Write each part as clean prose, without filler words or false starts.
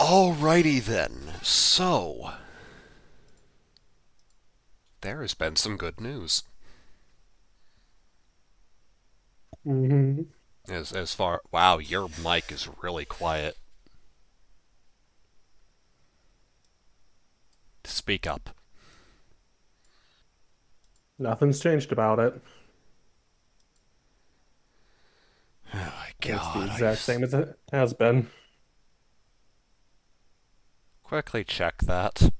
Alrighty then. So, there has been some good news. Hmm. As far wow, your mic is really quiet. Speak up. Nothing's changed about it. Oh my It's the god, exact same as it has been. quickly check that.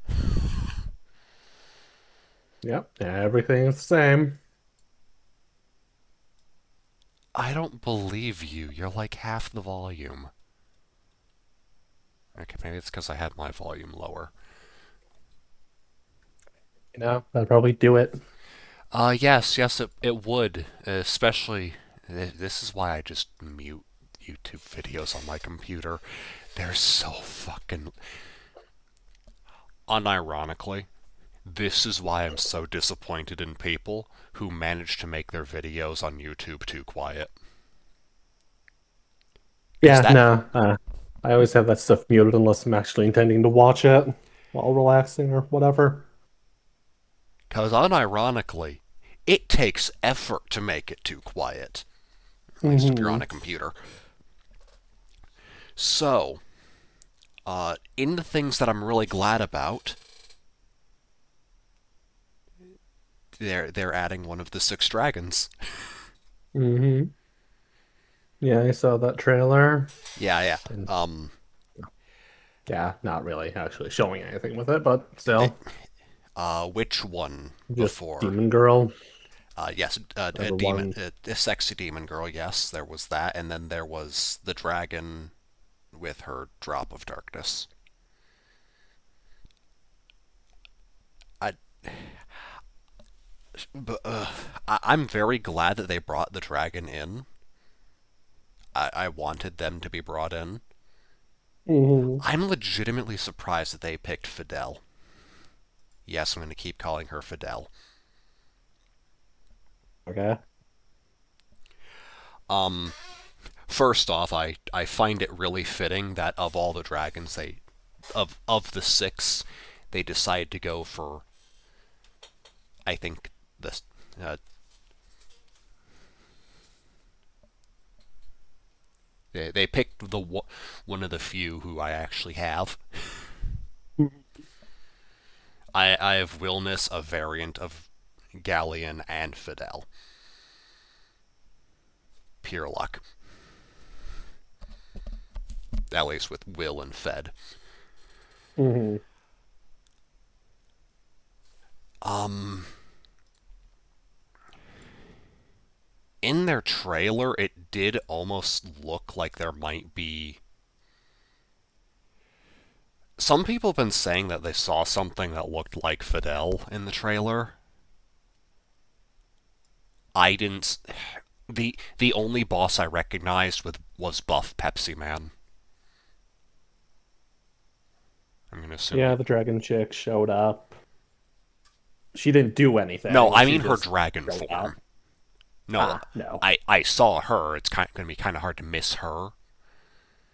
Yep, everything's the same. I don't believe you. You're like half the volume. Okay, maybe it's because I had my volume lower. That'd probably do it. Yes, it would. Especially, this is why I just mute YouTube videos on my computer. They're so fucking. Unironically, this is why I'm so disappointed in people who manage to make their videos on YouTube too quiet. Because Yeah, that, no. I always have that stuff muted unless I'm actually intending to watch it while relaxing or whatever. because unironically, it takes effort to make it too quiet. At least if you're on Hmm. a computer. So, in the things that I'm really glad about, they're adding one of the six dragons. Hmm. Yeah, I saw that trailer. Yeah, yeah. And Um, yeah, not really actually showing anything with it, but they, still. which one Just before? Demon Girl, Yes, a the demon, one. a sexy demon girl. Yes, there was that, and then there was the dragon with her drop of darkness. I, but, I'm very glad that they brought the dragon in. I wanted them to be brought in. Hmm. I'm legitimately surprised that they picked Fidel. Yes, I'm going to keep calling her Fidel. Okay. Um, First off, I find it really fitting that of all the dragons, of the six, they decided to go for, I think, the uh, they picked the one of the few who I actually have. I have Willness, a variant of Galleon and Fidel. Pure luck, at least with Will and Fed. Hmm. Um, in their trailer, it did almost look like there might be. Some people have been saying that they saw something that looked like Fidel in the trailer. I didn't. The only boss I recognized was Buff Pepsi Man. I'm gonna assume Yeah, you. the dragon chick showed up. She didn't do No, anything. I She mean her just dragon showed up. form. No, Ah, no. I saw her. It's gonna be kind of hard to miss her.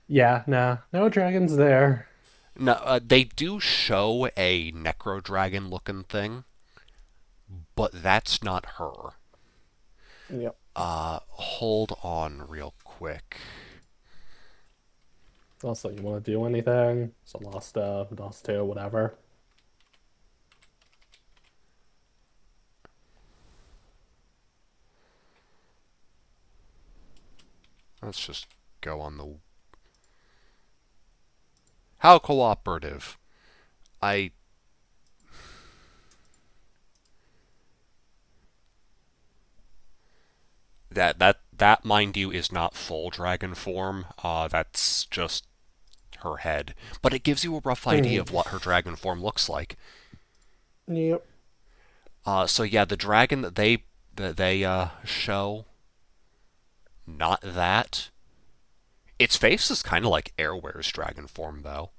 Yeah, nah, no dragons there. No, they do show a Necro Dragon looking thing, but that's not her. Yep. Hold on real quick. Also, you want to do anything? So Lost 2, whatever. Let's just go on the. How cooperative. I that mind you is not full dragon form. That's just her head, but it gives you a rough idea Hmm. of what her dragon form looks like. Yep. So yeah, the dragon that they show, not that. Its face is kind of like Airware's dragon form, though.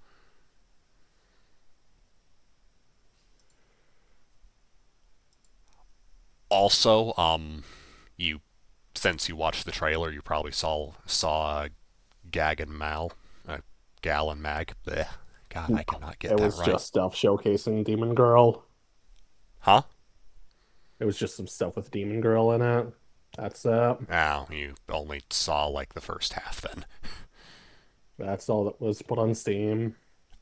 Also, you since you watched the trailer, you probably saw Gag and Mal, Gallon Mag. Blech. God, I cannot get It that was right. just stuff showcasing Demon Girl. Huh? It was just some stuff with Demon Girl in it. That's it. Oh, you only saw like the first half then. That's all that was put on Steam.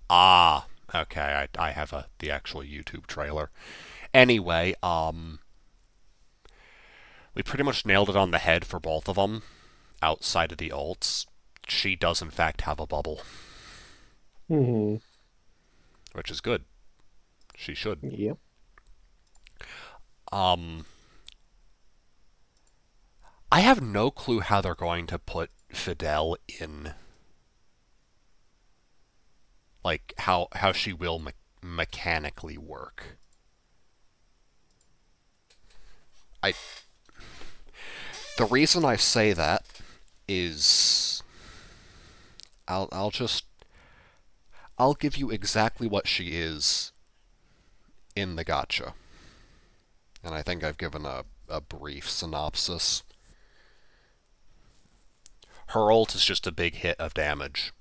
Ah, okay. I have the actual YouTube trailer. Anyway, we pretty much nailed it on the head for both of them. Outside of the ults, she does in fact have a bubble, Hmm. which is good. She should. Yep. Um, I have no clue how they're going to put Fidel in, like how she will mechanically work. I The reason I say that is I'll give you exactly what she is in the gacha, and I think I've given a brief synopsis. Her ult is just a big hit of damage.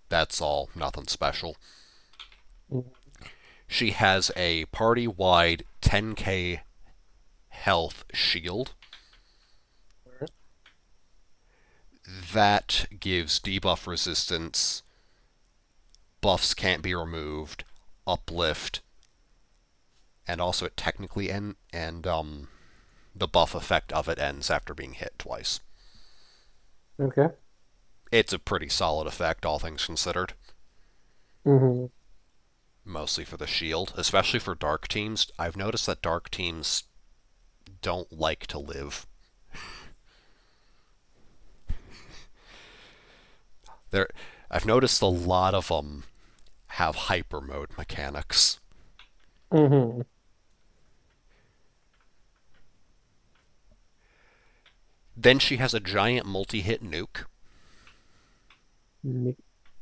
That's all, nothing special. She has a party-wide 10k health shield that gives debuff resistance, buffs can't be removed, uplift, and also it technically the buff effect of it ends after being hit twice. Okay. It's a pretty solid effect, all things considered. Hmm. Mostly for the shield, especially for dark teams. I've noticed that dark teams don't like to live. There, I've noticed a lot of them have hyper mode mechanics. Hmm. Then she has a giant multi-hit nuke,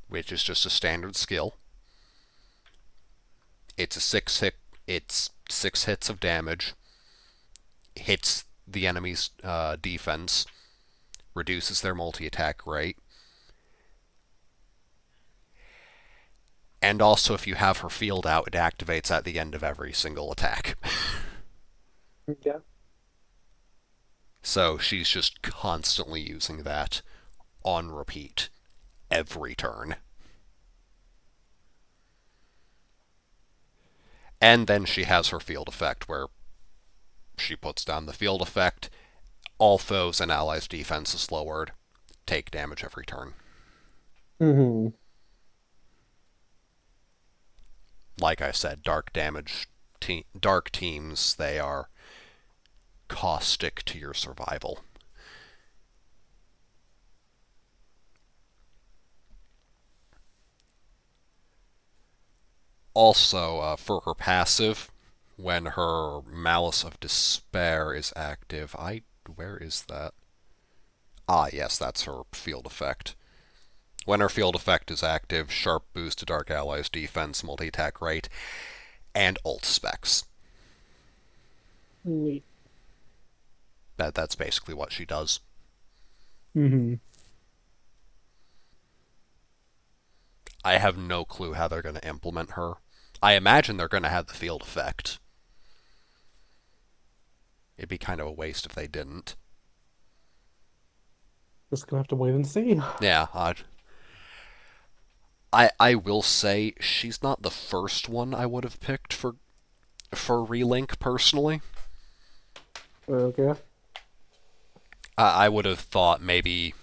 which is just a standard skill. It's a six hit. It's 6 hits of damage. Hits the enemy's defense. Reduces their multi-attack rate. And also, if you have her field out, it activates at the end of every single attack. Yeah. So she's just constantly using that on repeat every turn. And then she has her field effect, where she puts down the field effect. All foes and allies' defense is lowered. Take damage every turn. Hmm. Like I said, dark teams, they are caustic to your survival. Also, for her passive, when her Malice of Despair is active, where is that? Ah, yes, that's her field effect. When her field effect is active, sharp boost to Dark Allies' defense, multi-attack rate, and ult specs. Neat. That's basically what she does. Hmm. I have no clue how they're going to implement her. I imagine they're going to have the field effect. It'd be kind of a waste if they didn't. Just gonna have to wait and see. Yeah, I will say she's not the first one I would have picked for Relink personally. Okay. I would have thought maybe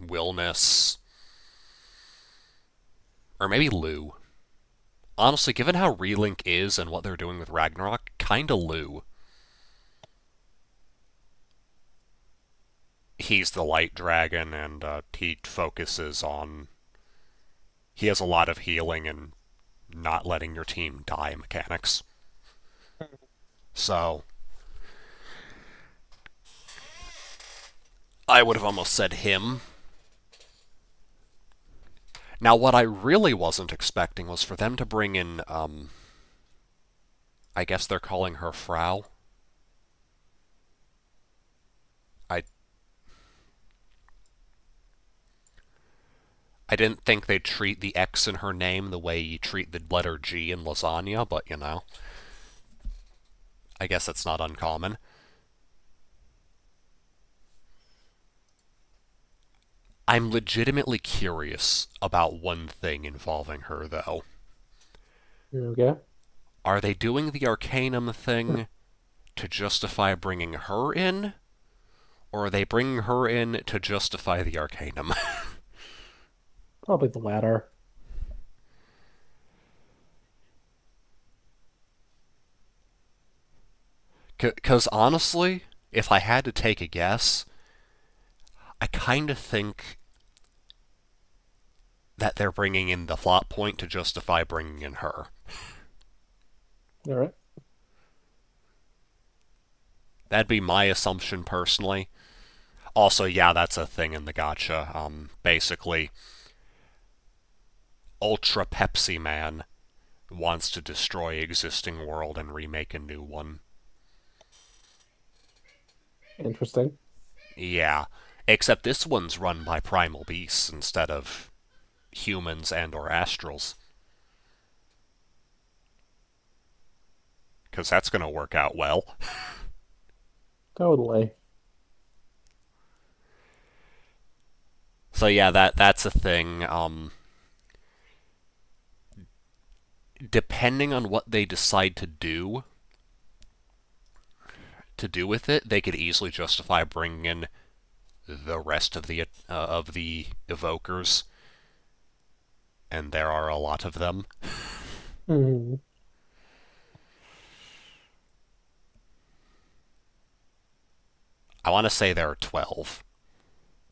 Wilness or maybe Lou. Honestly, given how Relink is and what they're doing with Ragnarok, kinda Lou. He's the light dragon, and he focuses on. He has a lot of healing and not letting your team die mechanics. So I would have almost said him. Now, what I really wasn't expecting was for them to bring in, I guess they're calling her Frau. I I didn't think they'd treat the X in her name the way you treat the letter G in lasagna, but I guess that's not uncommon. I'm legitimately curious about one thing involving her, though. Okay. Are they doing the Arcanum thing to justify bringing her in, or are they bringing her in to justify the Arcanum? Probably the latter. Because honestly, if I had to take a guess, I kind of think that they're bringing in the plot point to justify bringing in her. All right. That'd be my assumption personally. Also, yeah, that's a thing in the gacha. Basically, Ultra Pepsi Man wants to destroy existing world and remake a new one. Interesting. Yeah, except this one's run by primal beasts instead of humans and or astrals, because that's going to work out well. Totally. So yeah, that's a thing. Depending on what they decide to do with it, they could easily justify bringing in the rest of the evokers, and there are a lot of them. Hmm. I want to say there are 12,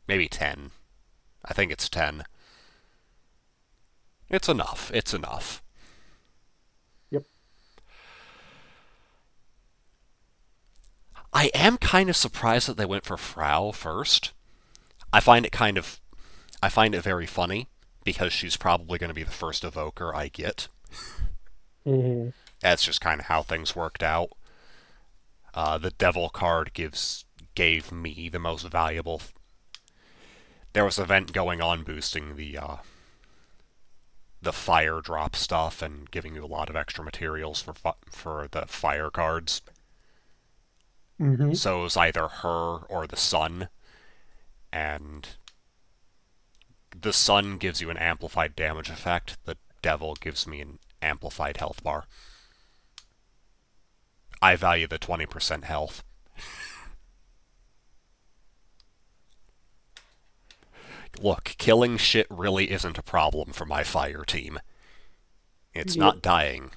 maybe 10. I think it's 10. It's enough. It's enough. Yep. I am kind of surprised that they went for Frau first. I find it kind of I find it very funny because she's probably going to be the first evoker I get. Hmm. That's just kind of how things worked out. The Devil card gave me the most valuable. There was an event going on boosting the fire drop stuff and giving you a lot of extra materials for the fire cards. Hmm. So it was either her or the sun, and the sun gives you an amplified damage effect. The devil gives me an amplified health bar. I value the 20% health. Look, killing shit really isn't a problem for my fire team. It's Yep. not dying.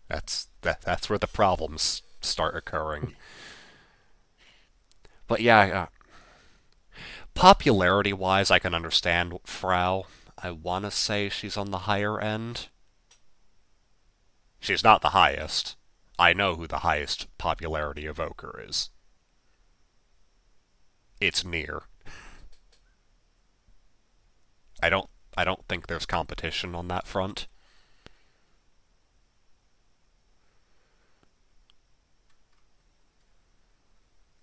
That's where the problems start occurring. But yeah, popularity wise, I can understand Frau. I want to say she's on the higher end. She's not the highest. I know who the highest popularity evoker is. It's near. I don't I don't think there's competition on that front.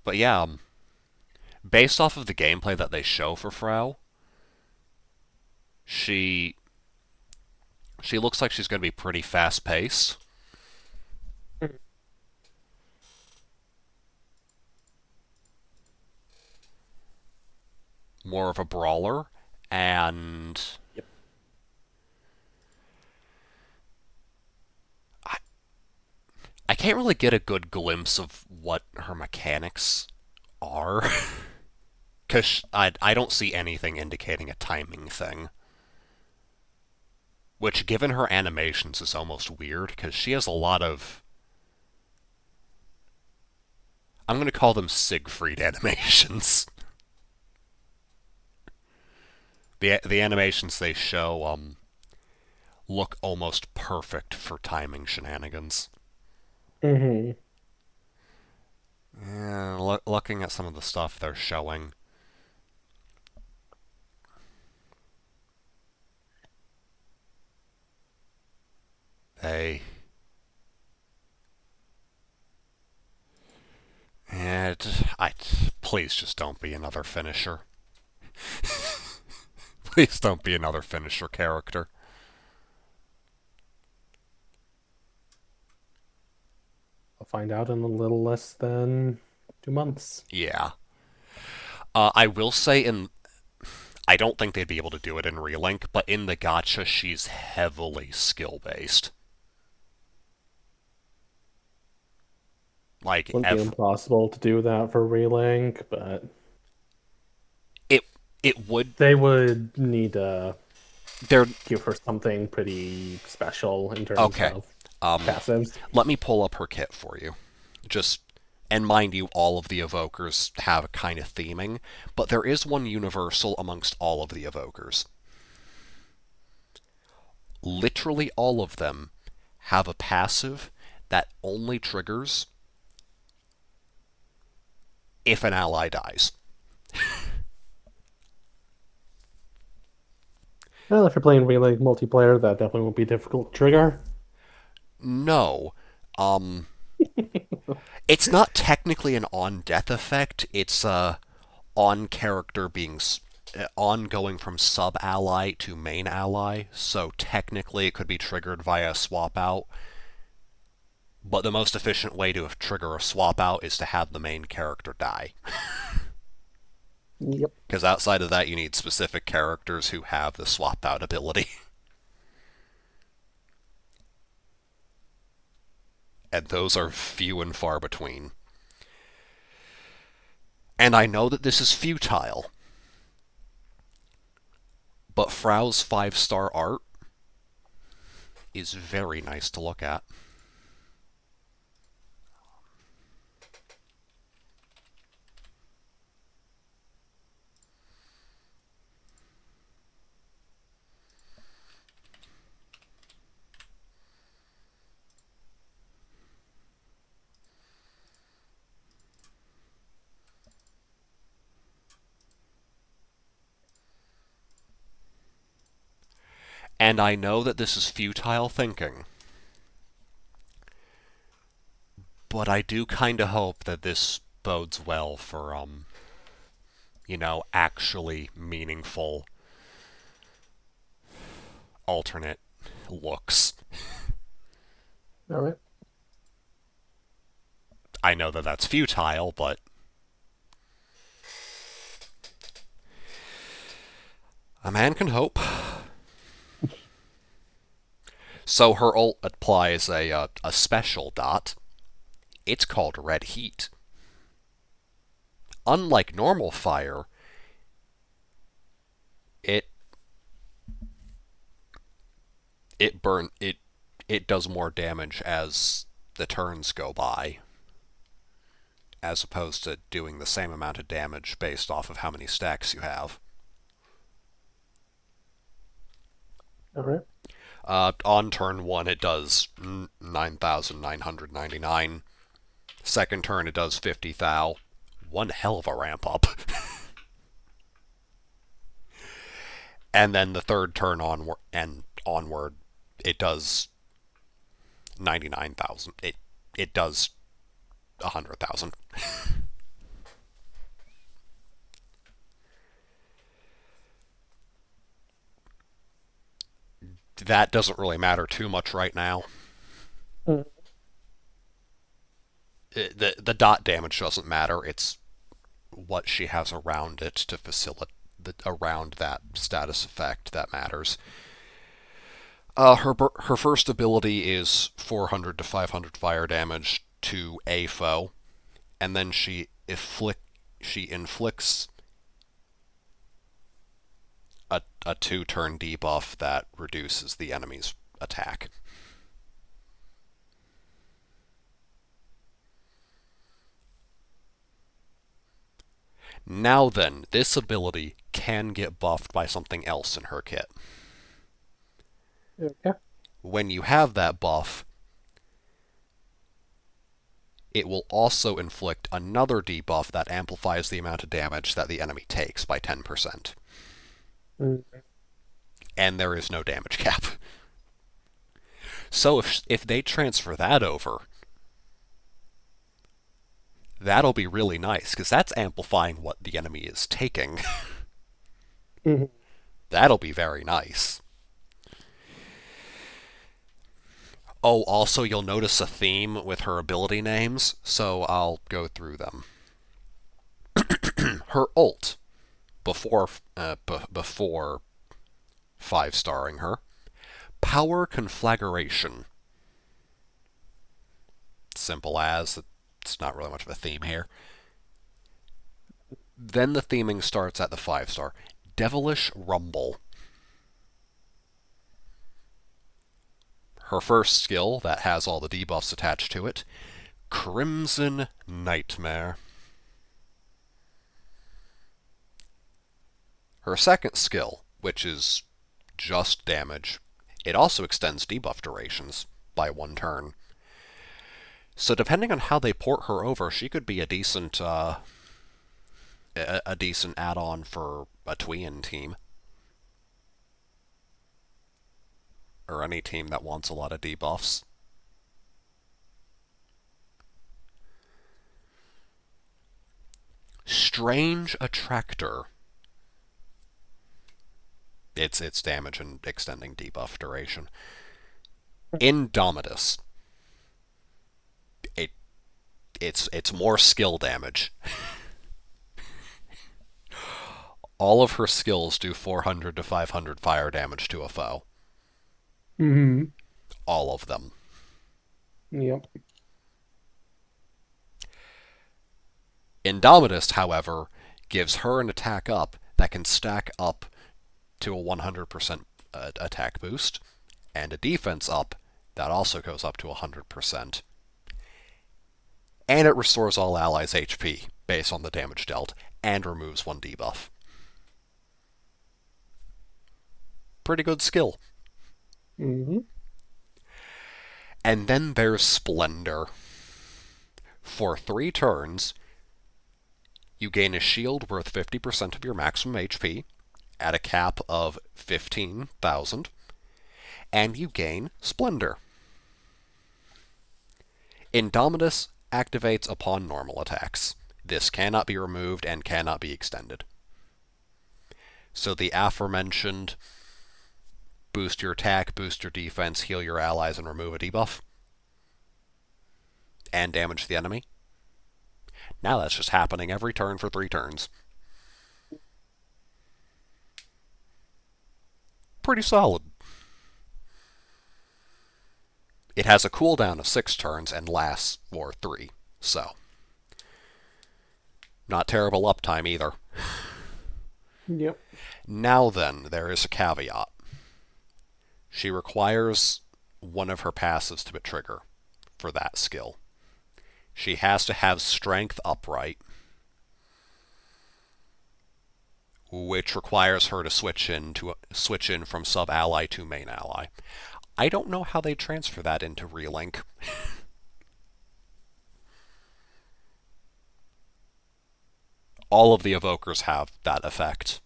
But yeah, based off of the gameplay that they show for Frau, she she looks like she's going to be pretty fast paced, more of a brawler, and Yep. I, I can't really get a good glimpse of what her mechanics are because I don't see anything indicating a timing thing. Which, given her animations, is almost weird because she has a lot of. I'm going to call them Siegfried animations. The animations they show look almost perfect for timing shenanigans. Hmm. Yeah, looking at some of the stuff they're showing, they. It, I please just don't be another finisher. Please don't be another finisher character. I'll find out in a little less than 2 months. Yeah. I will say I don't think they'd be able to do it in Relink, but in the gacha, she's heavily skill based. Like Wouldn't be impossible to do that for Relink, but it, it would. they would need to They're give her something pretty special in terms okay. of Um, passives. Let me pull up her kit for you. Just and mind you, all of the evokers have a kind of theming, but there is one universal amongst all of the evokers. Literally all of them have a passive that only triggers if an ally dies. Well, if you're playing Relink multiplayer, that definitely won't be difficult to trigger. No. It's not technically an on death effect, it's a on character being on going from sub ally to main ally, so technically it could be triggered via swap out, but the most efficient way to trigger a swap out is to have the main character die. Yep. Because outside of that, you need specific characters who have the swap out ability. And those are few and far between. And I know that this is futile, but Frau's 5-star art is very nice to look at. And I know that this is futile thinking, but I do kind of hope that this bodes well for, actually meaningful alternate looks. All right. I know that that's futile, but a man can hope. So her ult applies a special dot. It's called Red Heat. Unlike normal fire, it it does more damage as the turns go by, as opposed to doing the same amount of damage based off of how many stacks you have. All right. On turn 1, it does 9,999. Second turn, it does 50,000. One hell of a ramp up. And then the third turn onward, it does 99,000. It does 100,000. That doesn't really matter too much right now. Mm. The dot damage doesn't matter. It's what she has around it to facilitate around that status effect that matters. Her first ability is 400 to 500 fire damage to a foe, and then she inflicts a 2-turn debuff that reduces the enemy's attack. Now then, this ability can get buffed by something else in her kit. Okay. When you have that buff, it will also inflict another debuff that amplifies the amount of damage that the enemy takes by 10%. Mm. And there is no damage cap. So if they transfer that over, that'll be really nice, because that's amplifying what the enemy is taking. Mhm. That'll be very nice. Oh, also, you'll notice a theme with her ability names, so I'll go through them. Her ult, before before five starring her, power conflagration. Simple as, it's not really much of a theme here. Then the theming starts at the 5 star. Devilish rumble. Her first skill that has all the debuffs attached to it, Crimson Nightmare. Her second skill, which is just damage, it also extends debuff durations by 1 turn. So depending on how they port her over, she could be a decent a decent add-on for a Tween team or any team that wants a lot of debuffs. Strange Attractor. It's damage and extending debuff duration. Indomitus. It it's more skill damage. All of her skills do 400 to 500 fire damage to a foe. Hmm. All of them. Yep. Indomitus, however, gives her an attack up that can stack up to a 100% attack boost, and a defense up that also goes up to 100%. And it restores all allies' HP based on the damage dealt, and removes 1 debuff. Pretty good skill. Hmm. And then there's Splendor. For 3 turns, you gain a shield worth 50% of your maximum HP at a cap of 15,000, and you gain Splendor. Indomitus activates upon normal attacks. This cannot be removed and cannot be extended. So the aforementioned boost your attack, boost your defense, heal your allies, and remove a debuff, and damage the enemy. Now that's just happening every turn for 3 turns. Pretty solid. It has a cooldown of 6 turns and lasts for 3, so not terrible uptime either. Yep. Now then, there is a caveat. She requires one of her passives to trigger for that skill. She has to have Strength upright, which requires her to switch in from sub ally to main ally. I don't know how they transfer that into Relink. All of the evokers have that effect.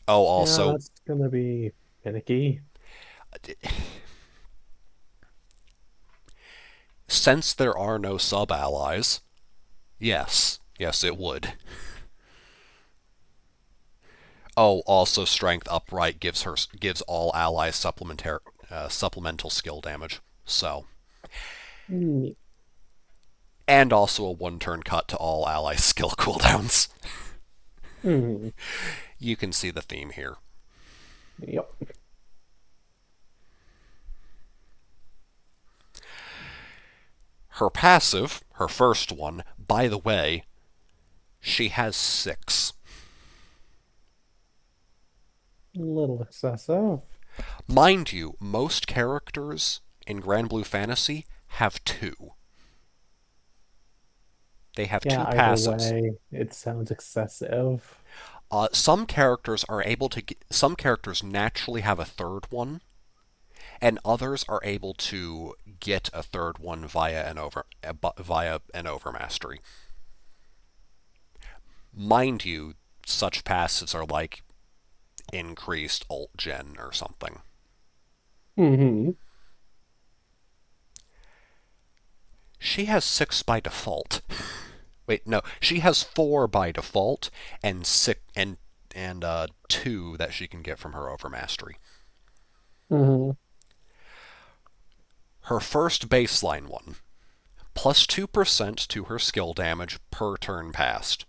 Oh, Yeah, also, that's gonna be finicky. since there are no sub allies, yes, it would. Oh, also, Strength upright gives all allies supplemental skill damage. So, Mm. and also a 1 turn cut to all allies' skill cooldowns. Mhm. You can see the theme here. Yep. Her passive, her first one, by the way, she has 6. A little excessive. Mind you, most characters in GranBlue Fantasy have 2. They have Yeah, 2 either passives. way, it sounds excessive. Some characters are able to. Some characters naturally have a third one, and others are able to get a third one via an overmastery. Mind you, such passives are like increased ult gen or something. Hmm. She has 6 by default. Wait, no, she has 4 by default and six and 2 that she can get from her overmastery. Hmm. Her first baseline one, plus 2% to her skill damage per turn passed,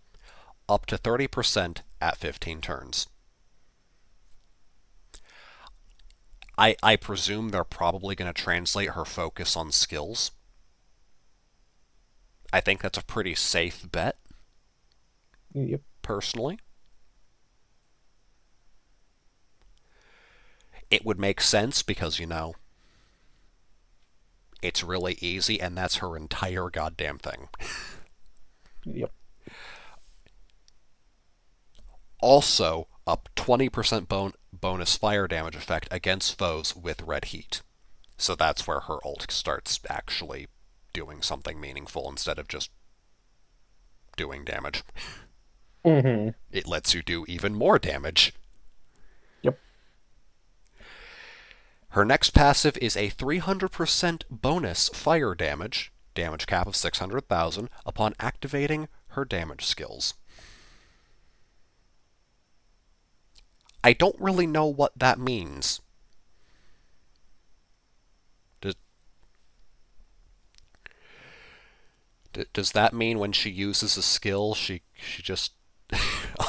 up to 30% at 15 turns. I presume they're probably going to translate her focus on skills. I think that's a pretty safe bet, Yep. personally. It would make sense because, it's really easy, and that's her entire goddamn thing. Yep. Also, up 20% bonus fire damage effect against foes with red heat. So that's where her ult starts actually doing something meaningful instead of just doing damage. Hmm. It lets you do even more damage. Yep. Her next passive is a 300% bonus fire damage cap of 600,000 upon activating her damage skills. I don't really know what that means. Does, does that mean when she uses a skill, she just,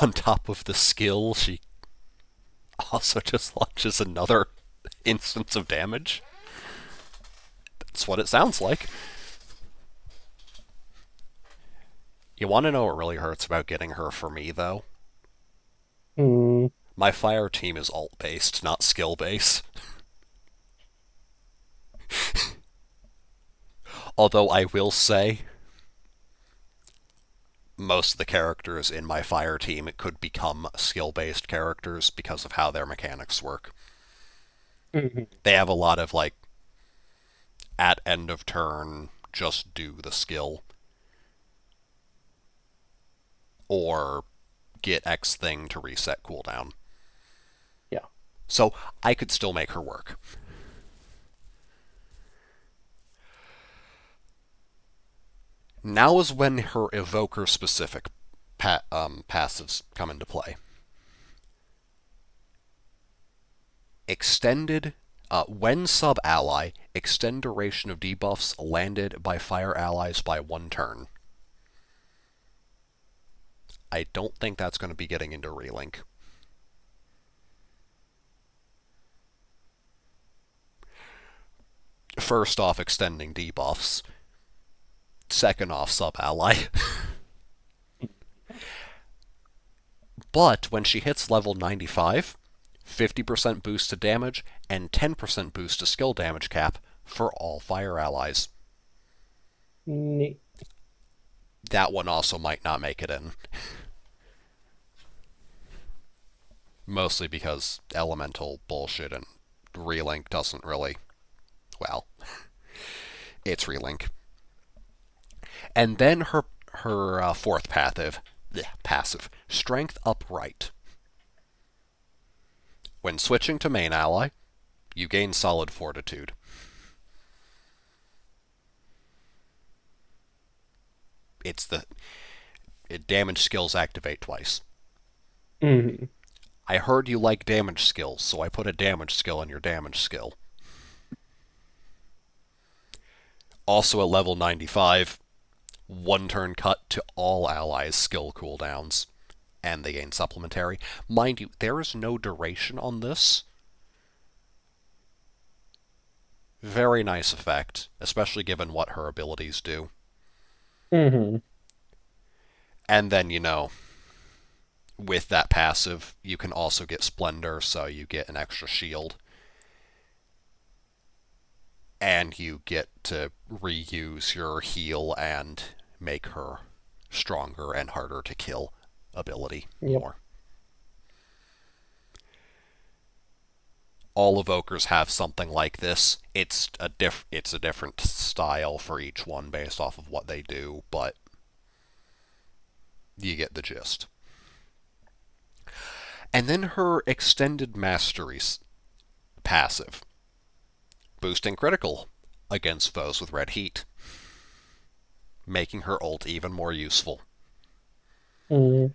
on top of the skill, she also just launches another instance of damage? That's what it sounds like. You want to know what really hurts about getting her for me, though? Mm. My fire team is alt based, not skill based. Although I will say, most of the characters in my fire team could become skill based characters because of how their mechanics work. Hmm. They have a lot of, like, at end of turn, just do the skill, or get X thing to reset cooldown. Yeah. So I could still make her work. Now is when her evoker specific passives come into play. Extended. When sub ally, extend duration of debuffs landed by fire allies by 1 turn. I don't think that's going to be getting into Relink. First off, extending debuffs. Second off, sub ally. But when she hits level 95, 50% boost to damage and 10% boost to skill damage cap for all fire allies. Neat. That one also might not make it in. Mostly because elemental bullshit and Relink doesn't really. Well, it's Relink. And then her fourth passive, Strength Upright. When switching to main ally, you gain solid fortitude. It's the damage skills activate twice. Hmm. I heard you like damage skills, so I put a damage skill in your damage skill. Also at level 95, 1 turn cut to all allies' skill cooldowns, and they gain supplementary. Mind you, there is no duration on this. Very nice effect, especially given what her abilities do. Hmm. And then, with that passive, you can also get Splendor, so you get an extra shield. And you get to reuse your heal and make her stronger and harder to kill ability Yep. more. All evokers have something like this. It's a different style for each one based off of what they do, but you get the gist. And then her extended masteries passive, boosting critical against foes with red heat. making her ult even more useful. Mm,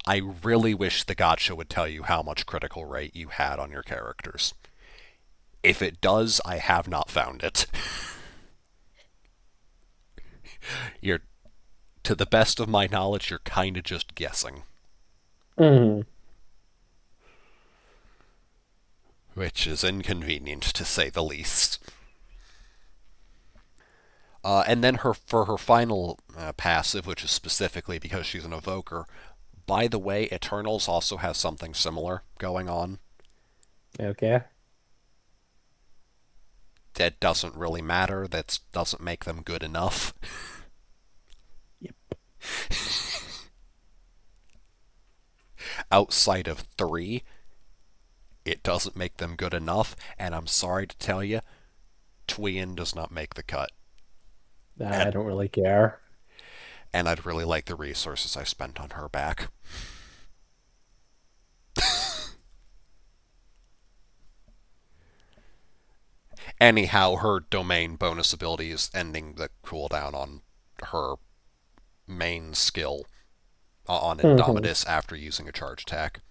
I really wish the gacha would tell you how much critical rate you had on your characters. If it does, I have not found it. You're, to the best of my knowledge, you're kind of just guessing, mm, which is inconvenient to say the least. And then for her final passive, which is specifically because she's an evoker. By the way, Eternals also has something similar going on. okay. That doesn't really matter. That doesn't make them good enough. Yep. Outside of 3, it doesn't make them good enough. And I'm sorry to tell you, Twien does not make the cut. I And, don't really care. and I'd really like the resources I spent on her back. Anyhow, her domain bonus ability is ending the cooldown on her main skill on Hmm. Indomitus after using a charge attack.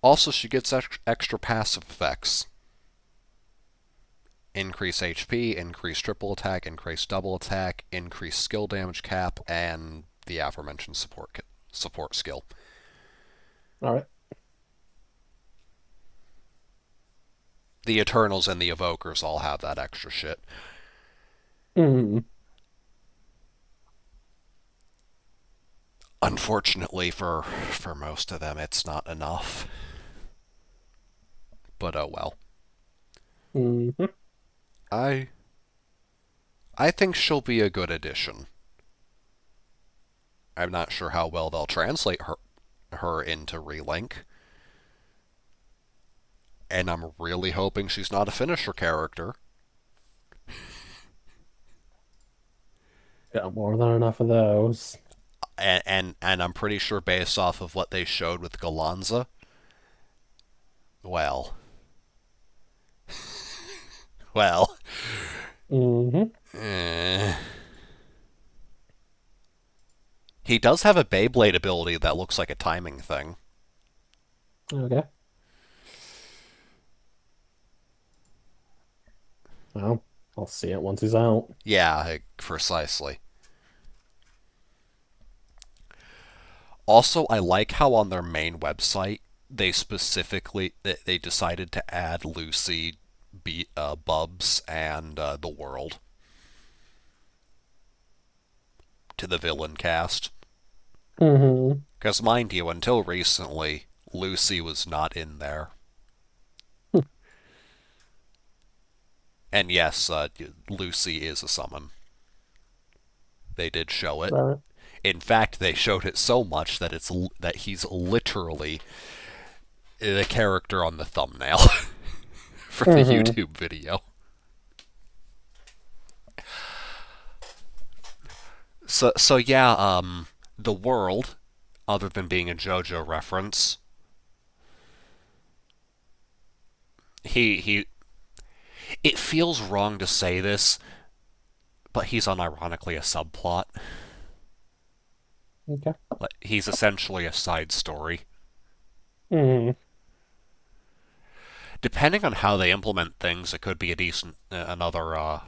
Also, she gets extra passive effects. Increase HP, increase triple attack, increase double attack, increase skill damage cap, and the aforementioned support skill. All right. The Eternals and the Evokers all have that extra shit. Mm, Unfortunately for most of them, it's not enough. But oh well. mm, I I think she'll be a good addition. I'm not sure how well they'll translate her into Relink, and I'm really hoping she's not a finisher character. got more than enough of those. And I'm pretty sure based off of what they showed with Galanza, well, well, Hmm. eh. He does have a Beyblade ability that looks like a timing thing. Okay. Well, I'll see it once he's out. Yeah, precisely. Also, I like how on their main website they decided to add Lucy, Bubs, and the world to the villain cast. Hmm. Because mind you, until recently, Lucy was not in there. And yes, Lucy is a summon. They did show it. All right. In fact, they showed it so much that he's literally the character on the thumbnail for the Hmm. YouTube video. So yeah, the world, other than being a JoJo reference, he it feels wrong to say this, but he's unironically a subplot. Okay. Like, he's essentially a side story. Hmm. Depending on how they implement things, it could be a decent another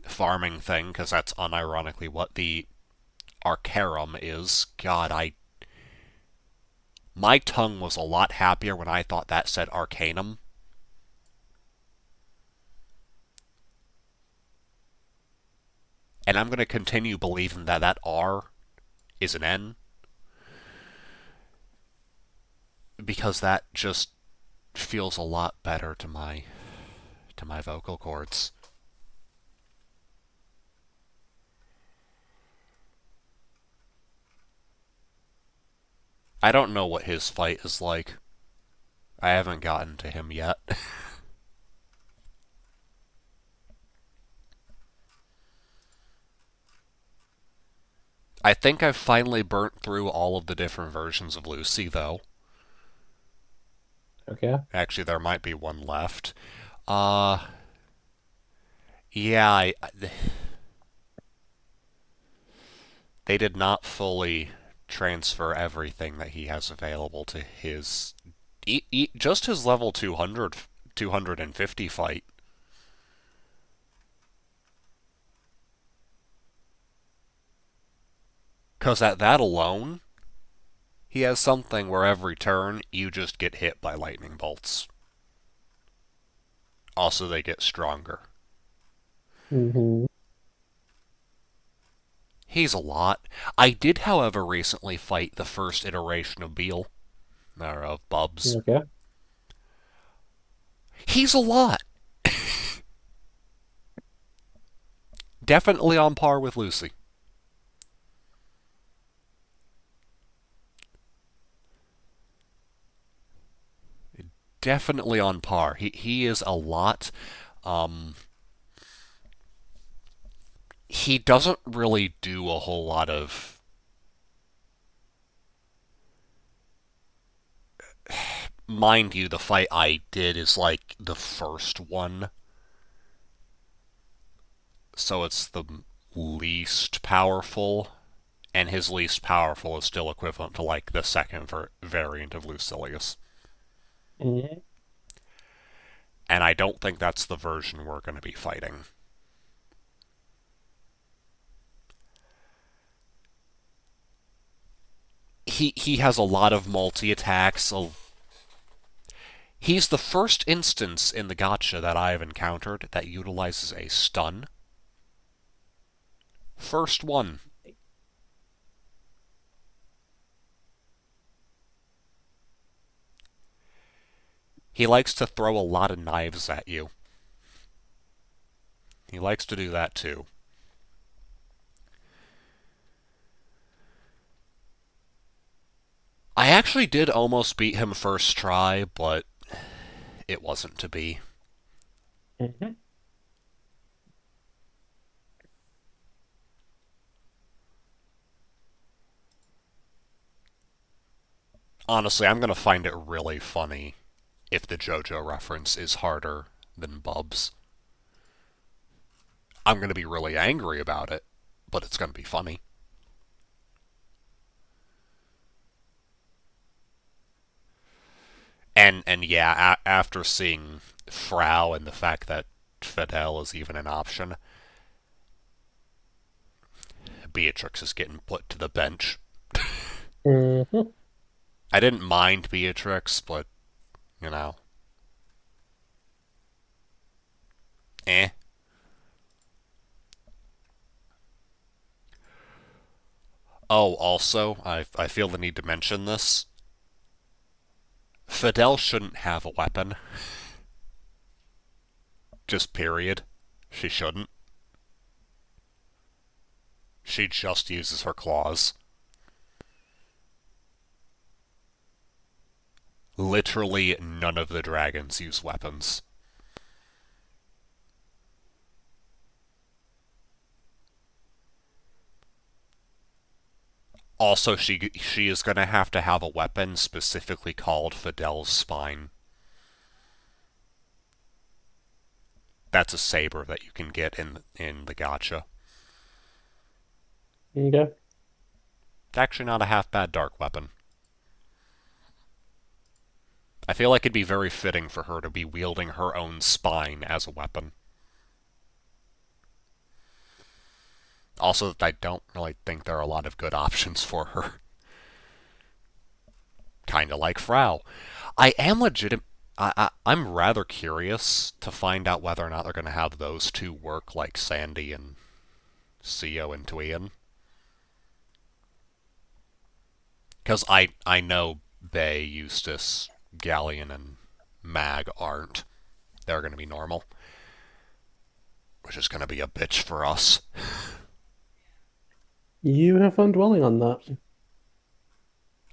farming thing because that's unironically what the Arcarum is. God, I my tongue was a lot happier when I thought that said Arcanum. And I'm going to continue believing that that R is an N because that just feels a lot better to my vocal cords. I don't know what his fight is like. I haven't gotten to him yet. I think I've finally burnt through all of the different versions of Lucy, though. Okay. Actually, there might be one left. Uh, Yeah, they did not fully transfer everything that he has available to his just his level 200, 250 fight. Because at that alone, he has something where every turn you just get hit by lightning bolts. Also, they get stronger. Hmm. He's a lot. I did, however, recently fight the first iteration of Beal, or of Bubs. Okay. He's a lot. Definitely on par with Lucy. Definitely on par. He is a lot. Um, he doesn't really do a whole lot of. Mind you, the fight I did is like the first one, so it's the least powerful, and his least powerful is still equivalent to like the second variant of Lucilius. Hmm. And I don't think that's the version we're going to be fighting. He has a lot of multi attacks. So he's the first instance in the gacha that I have encountered that utilizes a stun. First one. He likes to throw a lot of knives at you. He likes to do that too. I actually did almost beat him first try, but it wasn't to be. Hmm. Honestly, I'm going to find it really funny if the JoJo reference is harder than Bubs. I'm going to be really angry about it, but it's going to be funny. And yeah, after seeing Frau and the fact that Fidel is even an option, Beatrix is getting put to the bench. Hmm. I didn't mind Beatrix, but you know, eh. Oh, also, I feel the need to mention this. Fidel shouldn't have a weapon. Just period. She shouldn't. She just uses her claws. Literally none of the dragons use weapons. Also, she is going to have a weapon specifically called Fidel's Spine. That's a saber that you can get in the gacha. Okay. It's actually not a half bad dark weapon. I feel like it'd be very fitting for her to be wielding her own spine as a weapon. Also, I don't really think there are a lot of good options for her. Kind of like Frau. I am legitimate. I'm rather curious to find out whether or not they're going to have those two work like Sandy and Seo and Tuian. Because I know Bay, Eustace, Galleon, and Mag aren't. They're going to be normal, which is going to be a bitch for us. You have fun dwelling on that.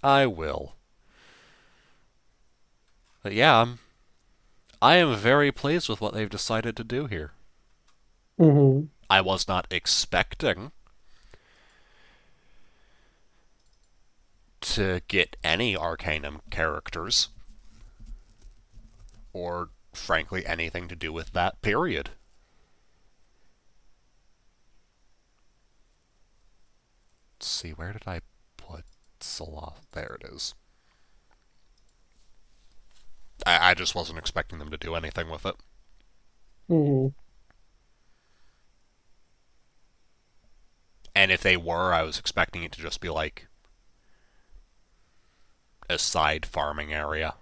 I will. But yeah, I am very pleased with what they've decided to do here. Hmm. I was not expecting to get any Arcanum characters, or frankly anything to do with that period. Let's see, where did I put Salah? There it is. I just wasn't expecting them to do anything with it. Hmm. And if they were, I was expecting it to just be like a side farming area